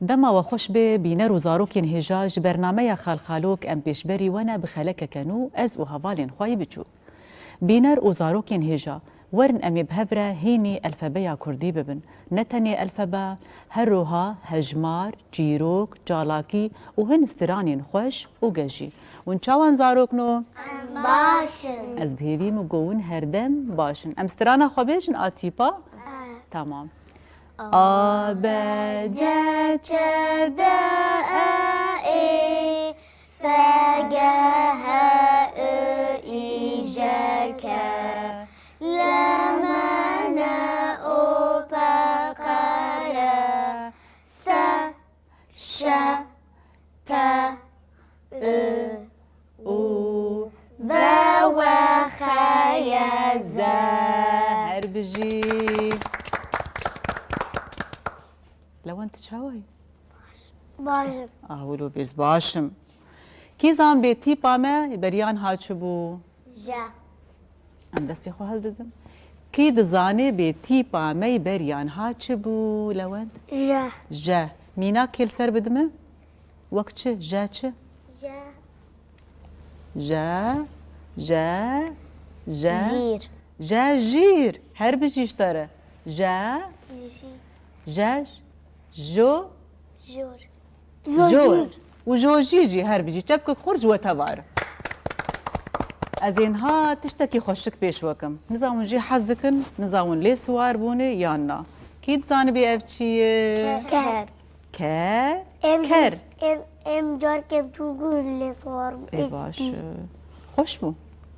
دما وخوش به بینر و زاروکین هجاج برنامه خالخالوک ام پیشبری وانا بخلک کنو از و هوالین خوای بچو بینر و زاروکین هجا ورن امی بهبره هینی الفبیا کردی ببن نتنی الفبا هروها هجمار جیروک جالاکی و هن استرانین خوش و گجی ون چاوان زاروکنو باشن از بهیوی مگون هردم باشن ام استرانا خوابیشن آتیپا تمام آب جچ دائي فجاه إيجاك لمن أبقر تا او بوخيا زهر بجي لو انت شاوي باشن ولو بيز باشم كي زان بيتي بامه بريان هاتشبو جا ام دستي خو هل ددم كي دزاني بيتي بامه بريان هاتشبو لو انت جا جا مينا كيل سر بدمه وقت جا چه جا جا جا جا جير جا جير هر بجيش ترى جا جا جو جور جور وجو جيجي هر بيجي تبكك خرج وتبار ازينها تشتكي خوشك بيش وكم نزاون جي حزدكن نزاون لي سوار بوني يانا كي تزاني بي افتشي كر كر كر ام جار كم تقول لي صور اي باش خوش بو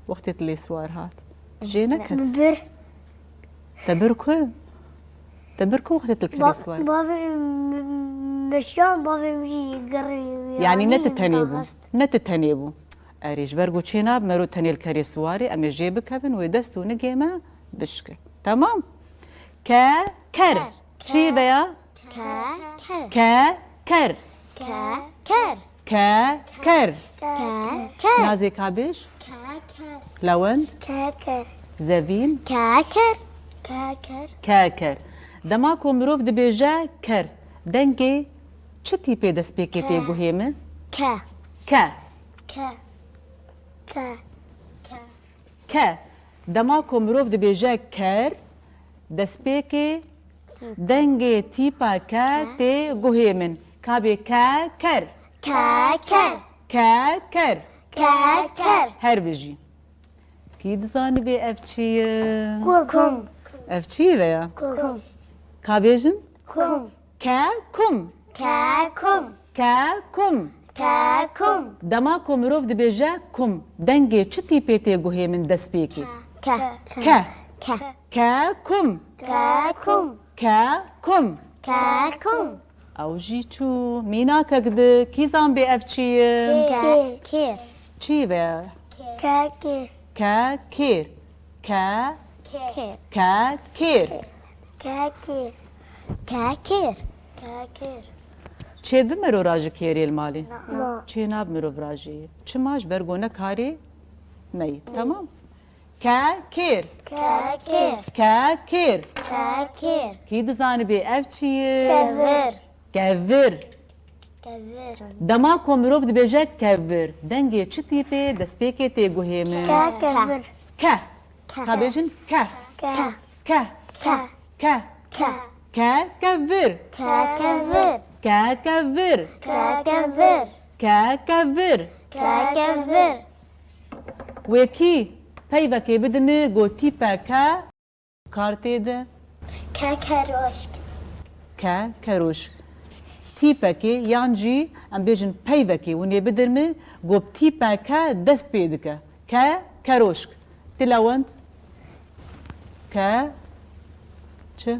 وقت اللي سوار هات تجينك بر تبركو تبركو وقت الكلي سوار بابا مشيان بابا مجي يقري يعني نت تنيبو اريج برغو تشيناب مرو تنيل كري سواري ام جيبك هبن ويدستو نجيما بشكل تمام كر شي بيا كر كر نازي كابيش لوند زفين كاكر دماكو مروف دبيجا كر دنگي چتي بيدس بيكيتي گوهيمه ك دماكو مروف دبيجا كر دسبيكي دنگي تيبا كا تي گوهيمن كابي كر هر بيجي كيد زاني بي افچي كم افچي بيا كابيجن كم دماكو مروف دبيجا كم دنگي چتي بيتي گوهي من دسبيكي كم او جيتو مينا كقد كيزان بي افچي كير چي بيا كير چه بمرو راجي كيري المالي چه ناب مرو راجي چماش برگونه كاري مي تمام كير كي دزاني بي افچي كفر دماكو مروف دبيجا كفر دنگي چتي بي دسبيكي تي گوهيمه كابيجن كفر وكي پيوكي بدمي گو تيپا كارتي ده كروش تيپاكي يانجي ام بيجن پيوكي وني بدرمي گو تيپا دست بيدك كروشك تلاوند چه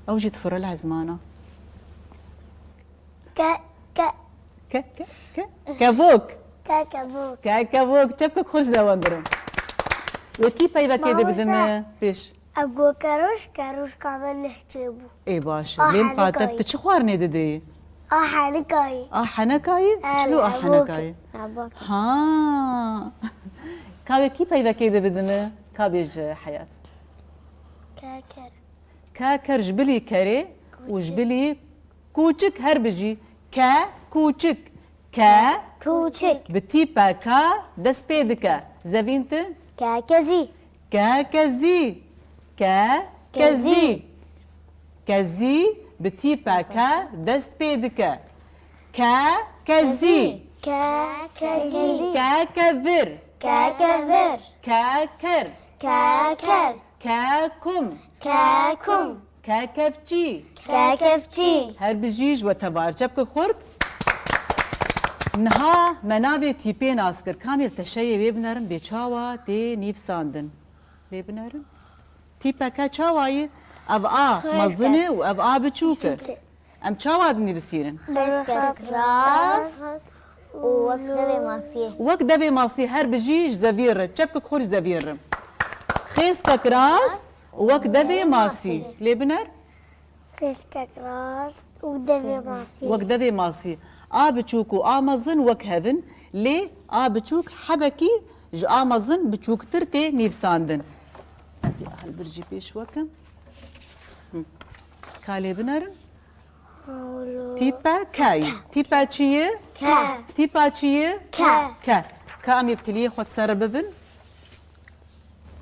او جيت فرا العزمانه كابوك تبكك خرج لوندرم وكي پيوكي ده بدمي بيش ابو كروش كامل نحجبو اي باشا ليه مقاتب تشخوارني ددي حنكاي شلو حنكاي ها كاوي كي پيوكي ده بدمي كابيج حياه كاكر جبلي كري وجبلي كوچك هر بجي كا كوچك كا کوچک بتيبا كا دس بيدكا زبينت کاکزی كا كزي كا كزي كزي بتيبا كا دست بيدكا كا كزي کاکزی كا كذر کاکور كاكر کاکر كاكم کاکم كاكفجي کاکفچی هر بجيج وتبار جبك خورد نها منابي تيبين اسكر كامل تشيي بيبنرن بيچاوا دي نيفساندن بيبنرن تيبا كا چاواي اب مزنه و اب بچوك ام چاوا دني بسيرن دستک راست و وقت ماسیه وقت دبي ماسي هر بجيج زفير جبك خورج زفير خيسك راس وقت دبي ماسي ليبنر دستک راست و دوی ماسیه وقت دبي ماسي بچوك و مزن وك هفن لي بچوك حبكي ج مزن بچوك ترتي نيفساندن اسي اهل برجي بيش وكم كالي بنرن تيبا كاي تيبا چيه کا تيبا چيه کا كام يبتليه خود سر ببن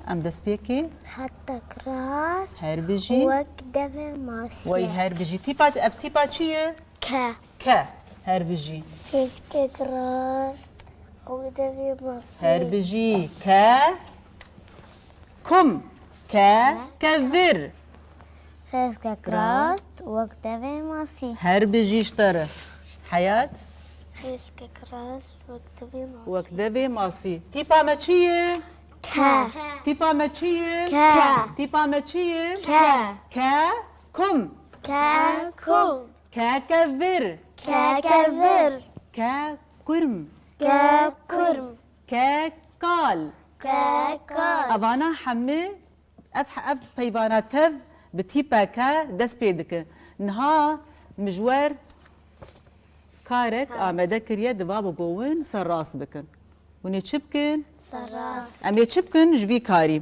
ام دس بيكي خطک راست هر بجي وقت دوی ماسیه وي هر بجي تيبا اف تيبا چيه کا كا هر بجي دستک راست و دوی هر ماسیه بجي كا كم كا كذر دستک راست وقت دوی ماسیه هر بجي اشترى حياة دستک راست وقت دوی ماسیه وكدبي ماسي تيبا ماتشيه کا تيبا ماتشيه كا. تيبا ماتشيه کا كا كم کاکم كا كذر کاکور كا كرم کاکرم كا قال کاکال أبانا حمي أف بيبانا تف بتيبا كا دس بيدك نها مجوار كارك آمده كريا دبابو قوين سر راس بكن وني تشبكن سراست ام يتشبكن جبي كاري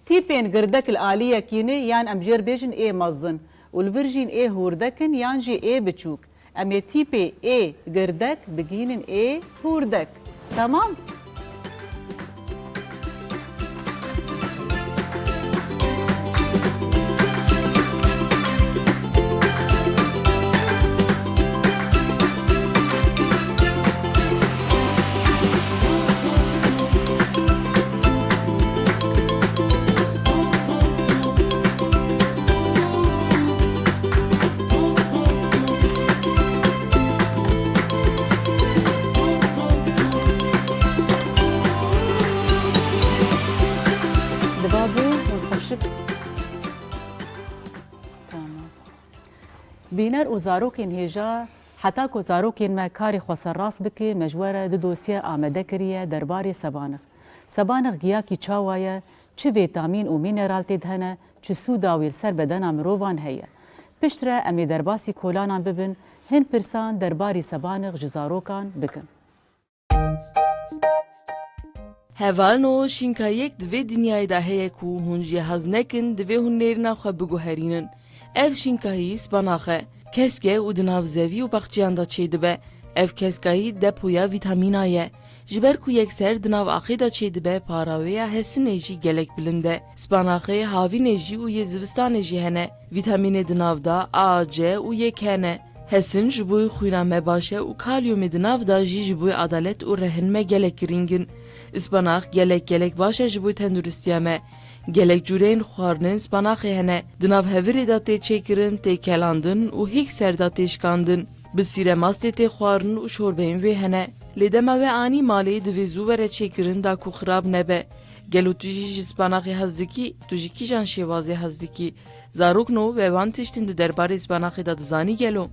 تيبين قردك الآلية كيني يان ام جير بيجن اي مزن والفرجين اي هوردكن يان جي اي بتشوك ام يتيبي اي قردك بقينن اي هوردك تمام دبابو ونخشب تمام بينر وزاروكين هيجا حتى كو زاروكين ما كاري خسر راس بكي مجوره دو دوسيه آمده كريه درباري سبانغ گياكي چاوايا چه فيتامين و مينرال تدهنه چه سوداويل سر بدنا مروفان هيا پشتره امي درباسي كولانان ببن هن پرسان درباري سبانغ جزاروكان بكن هەڤالنەوە شینکایەک divê dinyayê de heye ku hûn jê hez nekin divê hûn nêrina xwe biguherînin. Ev şînkahî spanaxe, kesk e û di nav zevî û baxçiyan da çê dibe. Ev keskahî depoya vîtamîna ye. Ji ber ku yekser di nav axê da çê dibe parawêya hesinê jî gelek bilind e. Spanaxê havînê jî û yê zivistanê jî hene. Vîtamînê di nav da A, C û yek hene. Hesin ji bo xwîna me baş e û kalyomê di nav da jî ji bo adalet û rehinme gelek girîng in. Spanax gelek baş e ji bo tendurustiya me. Gelek cûreyên xwarinin spanaxê hene. Di nav hevirê da tê çêkirin, tê kelandin û hêk ser da tê şikandin. Bi sîre mastê tê xwarin û şorbeyên wê hene. Lê dema wê anî malê divê zû were çêkirin da ku xirab nebe. Gelo tu jî ji spanaxê hez dikî, tu jî kîjan şêwazê hez dikî. Zarokno ve van tiştin di derbarê spanaxê da dizanî gelo.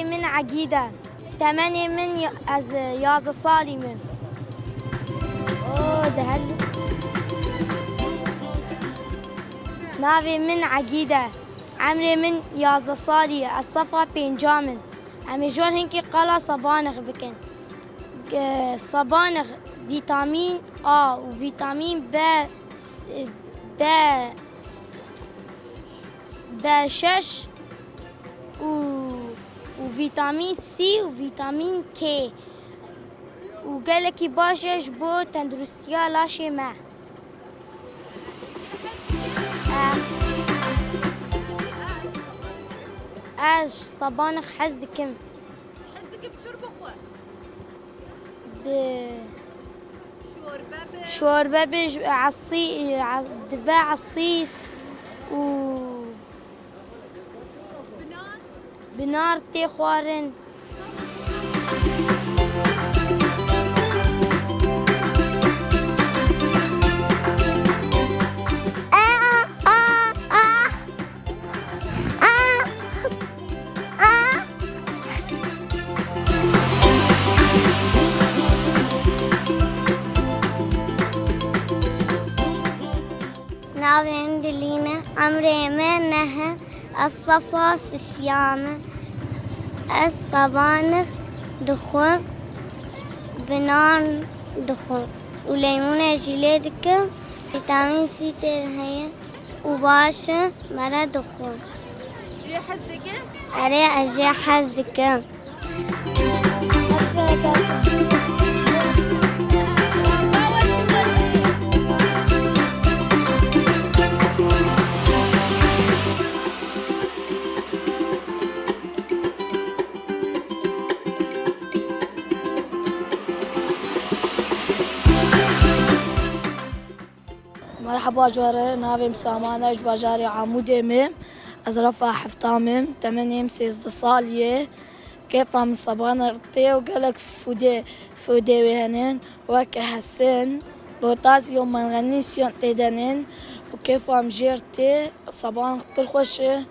ناوي من عقيدة 8 من يازا صالي من ناوي من عقيدة عمري من يازا صالي الصفا بينجامن عمي جور هنكي قلا صبانغ بكن صبانغ فيتامين A وفيتامين B6 وفيتامين C وفيتامين K وقال لك باشش بو تندرستيا لاشي ما صبانخ حزدكم بشرب اخوة شوربة عصير دبا عصير و بنار تي خوارن ناوي عندي لينا عمري منها الصفا الشيامة الصبانخ دخون بنان دخون وليمونة جليدك فيتامين سي هي وباشا مرا دخون جي حزدك أري أجي حزدك مرحبا جواري نافي مسامانة باجاري عمودي ميم أزرفا حفتامم 8 سيزد صالية كيف من صبانا رتي وقالك فودي وهنين وكا حسن بوتاسيوم من غنيسيون تيدنين وكيف جيرتي صبان بالخوشة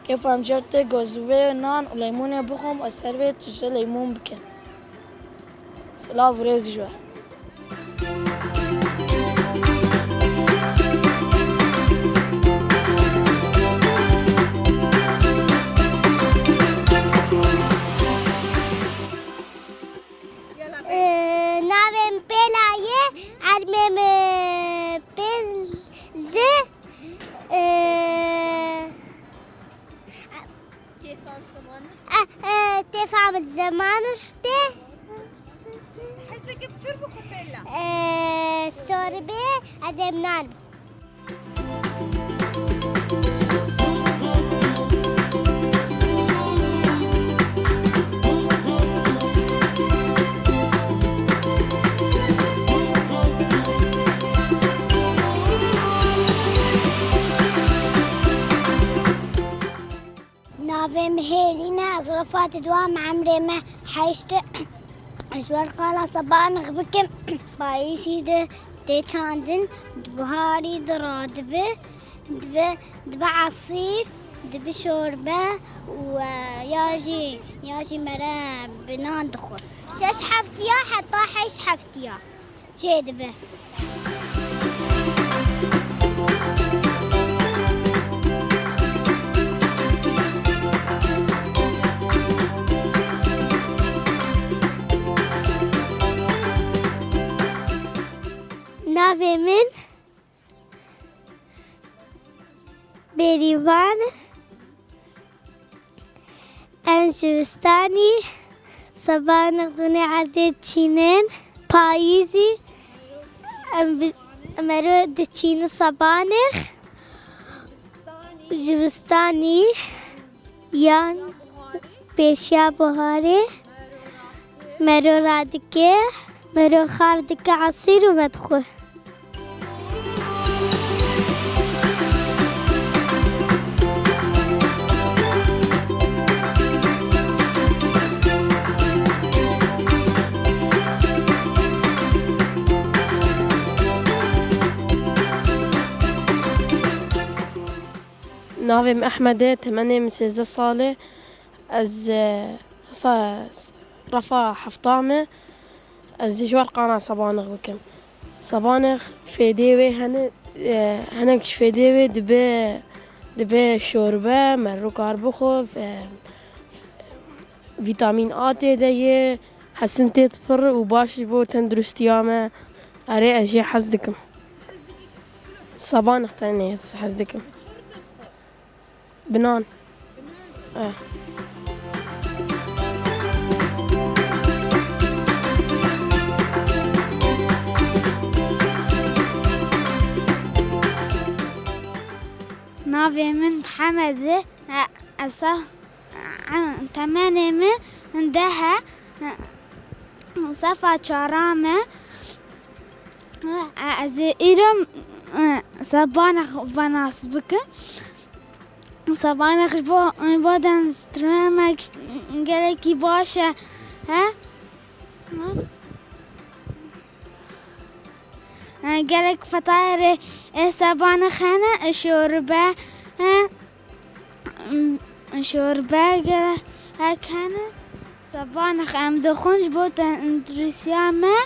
كيف جيرتي جوزوي نان وليمونة بخم وسروي تجي ليمون بكن سلاف ريزي جوار تفهم الزمان حزك بشرب خفيلة شوربة أزمنان نافي مهيلينا أزرفات دوام عمري ما حيشت أجوار قالا صبانخ بكم بايسي ده تيشاندن بهاري درادبه دبا عصير دبا شوربة وياجي مرا بنان دخول شاش حفتيا حتى حيش حفتيا جيدبه نافي من بيريوان أنشوستاني صبانخ دوني عدد تشينين بايزي أمرو دتشين صبانخ جبستاني يان بيشيا بهاري مرو رادكي مرو خاف دكا عصير ومدخل نافي أحمد 8 من 6 صالة از رفا حفطامة الزجوار قانا صبانغ بكم صبانغ فيديوي هنك فيديوي دبي شوربة مرو كاربخو فيتامين آ تديه حسن تطفر وباش بو تندرستيامه أري أجي حزدكم صبانغ تاني حزدكم بنان نافي من محمد تمانية من عندها صفا شرامة إيرم صبانخ بناس بك صبانخ بودن سترامك قالكي باشا ها قالك فطاير صبانخ أنا شوربة شوربة قال هاك أنا صبانخ أم دخونش بوتن درسيامة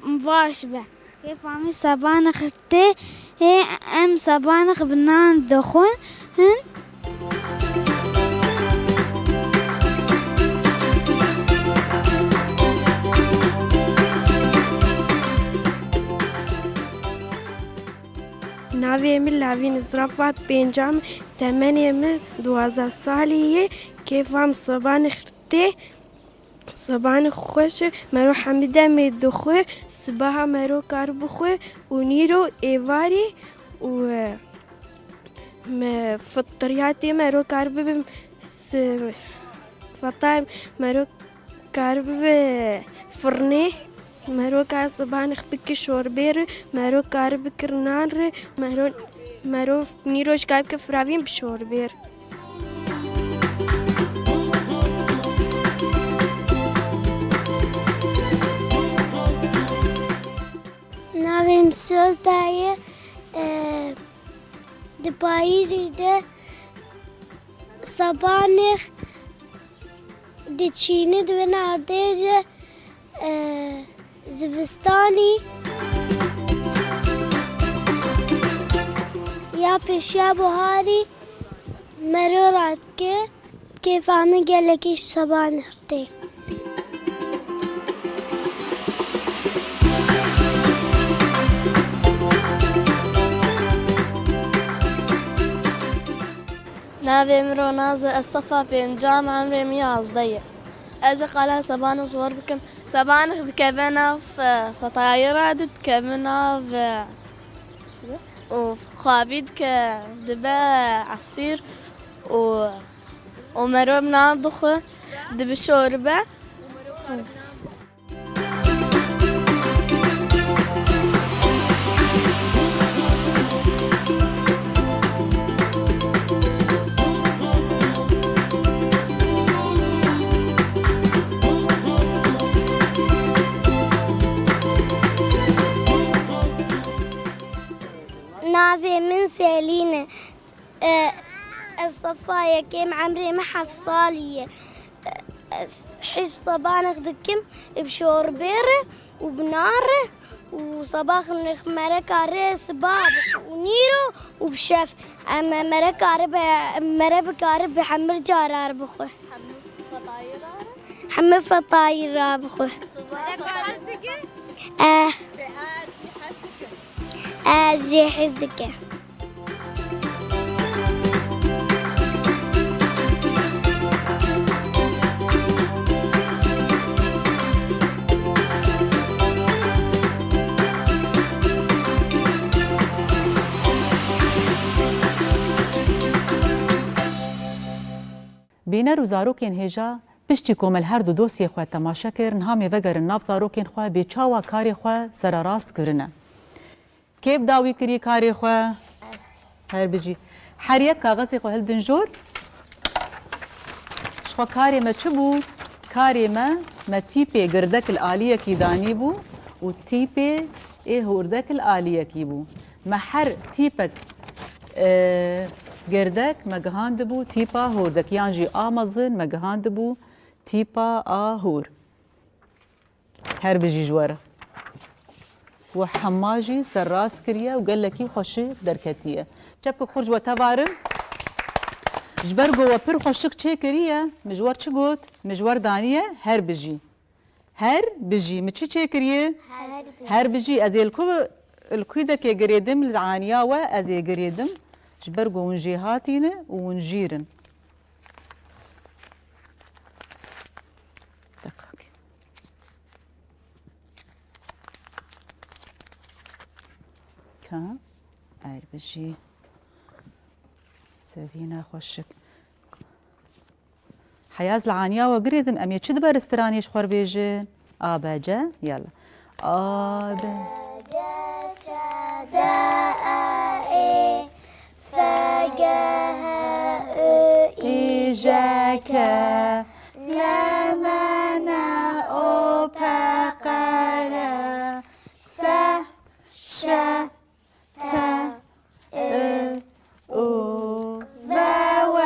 مباشبة كيف عمي صبانخ تي هي أم صبانخ بنان دخون ناوی من لاوین زرافات پنجام 8 من 12 سالیه کیفام صبان خرته صبان خوش مرو حمیده می دخوه صباح مرو کار بخوه و نیرو ایواری و فطریاتی مرو کار ببیم فطایم مرو کار ببیم فرنه مرو کار صبانخ بکی شوربه مرو کار بکرنان ره مرو نیروش کار که فراویم بشوربه ناویم سوز دایه د پاییزی ده صبانخ د چینه دو نارده ده زوستانی یا پیشیا بهاری مرو رات که فهمه گلکیش صبانخ ده ناوي مرو ناز الصفا بنجام عمري 111 إذا قال صبانخ صور بكم صبانخ بكبنا في فطايرة كبنا في وخابيد كدبا عصير ومرو بناردخ دب شوربة نافي من سيلينة الصفاية كيم عمري محف صالية حش صبانخ دكم بشوربيرة وبنارة وصباخ نخ مركارة صباب ونيرو وبشف أما مركارة بحمر جارار بخو حمر فطاير بخو أجي حزكة بینەر و زارۆکên هێژا پشتی کۆمەل هەردوو دۆسیە خۆ تەماشە کردن هەمێ vەگەرن ناو زارۆکên خۆ بێ چاوا کارێ خۆ سەرەڕاست کردنە کێ داوی کردی کارێ خۆ هەر بژی هەریەک کاغەزی خۆ هەلدن ژۆر شخوا کارێ مە چ بوو کارێ مە تیپێ گردەکل ئالیەکی دانی بوو و تیپێ ئێ هوردەکل ئالیەکی بوو مە هەر تیپەک گردک مگهاند بو تیپا هوردک یان جی آمازن مگهاند بو تیپا آهور هر بجی جواره و حماجی سراس کریه و قال لکی خوشی درکتیه جب که خرج و تبارم جبر گو و پر خوشک چه کریه مجوار چه گوت مجوار دانیه هر بجی مچی چه کریه هر بجی از الکوی دکه گریدم لزعانیا و از گریدم جبر گو ونجی هاتینه و ونجیرن كا بجي سفينة خوشك حياز العانية وقريدم أمي تشد برستراني شخور بيجي آباجا يلا آباجا شدائي فجاه إيجاكا لمنا أوباقرا سا تا او و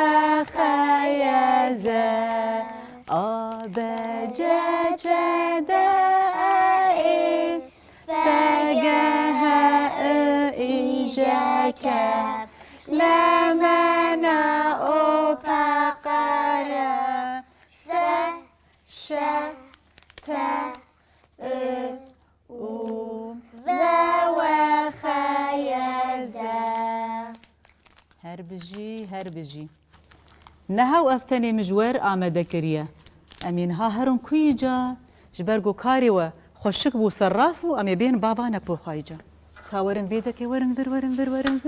خیزه آب جدایی فگه ایجاکه لمنا او پقره تا او هر بجي نها وأفتني مجوار آمده كريه أمين ها هرم كويجا جبرگو كاري و خوشك بو سراس بو أمي بين بابانا بو خايجا كاورن بيدك ورن بر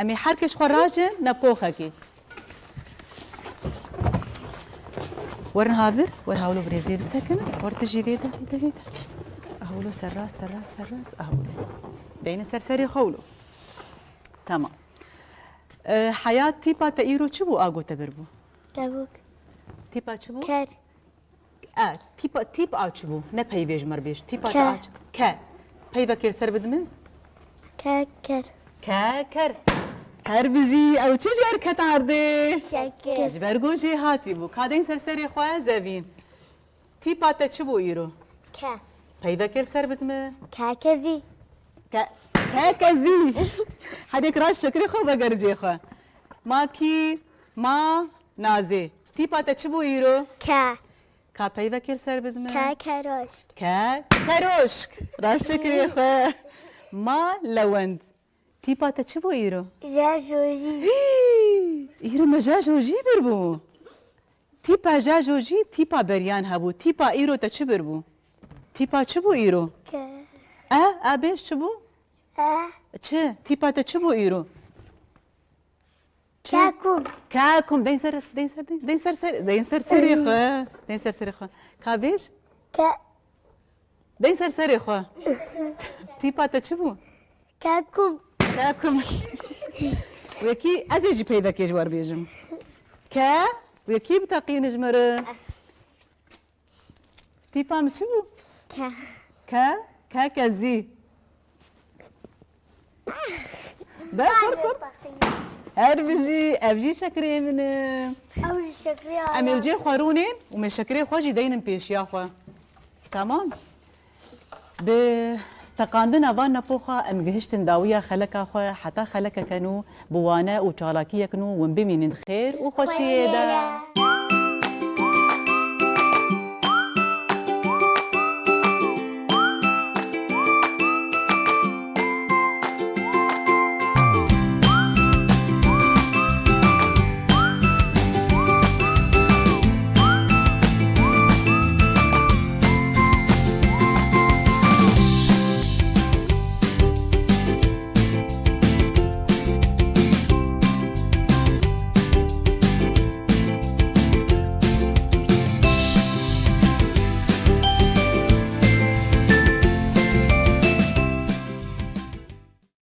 أمي حركش خراجن نبوخكي ورن هابر ور هاولو بريزي بسكن ور تجي بيدا أهولو سراس أهولو دين سرسري خولو تمام حياة تيبا تأيرو چبو آگو تبربو؟ تبوك تيبا چبو؟ كر تيبا چبو نه پیویج مربیش تيبا كر. تاچ که پیوه کر سر بدمه؟ كر كر هر بجي او چه جار کتارده؟ شكر جبرگو جي هاتي بو کادین سرسری خواه زوین تيبا تا چبو ایرو؟ ك پیوه کر سر بدمه؟ كاكزي كاكزي حديك راش شكري خو بقرجي خو ماكي ما نازي تيبا تشبو يرو ك كابيدا كيل سر بدمه كروشك كروشك راش شكري خو ما لوند تيبا تشبو يرو جاجوجي يرو مجاجوجي بربو تيبا جاجوجي تيبا بريان هبو تيبا ايرو تشبربو تيبا تشبو يرو ك ابيش تشبو چه؟ تیپا تا چه بو ایرو؟ كاكم دين سر سري خو كابيش؟ دين سري خو تيبا تا چه بو؟ كاكم ويكي ازيجي بيدا كي جوار بيجم ويكي بتاقي نجمر تيبا مچه بو؟ كازي كر هر بجي ابجي شكري من أول شكري اميل جي خورونين ومن شكري خوجي دين بيش يا خو تمام بتقاندن ابان بوخا ام جهشتن داويه خلك خو حتى خلك كانوا بوانا وشالاكيه كانوا ونبمين خير وخوشي دا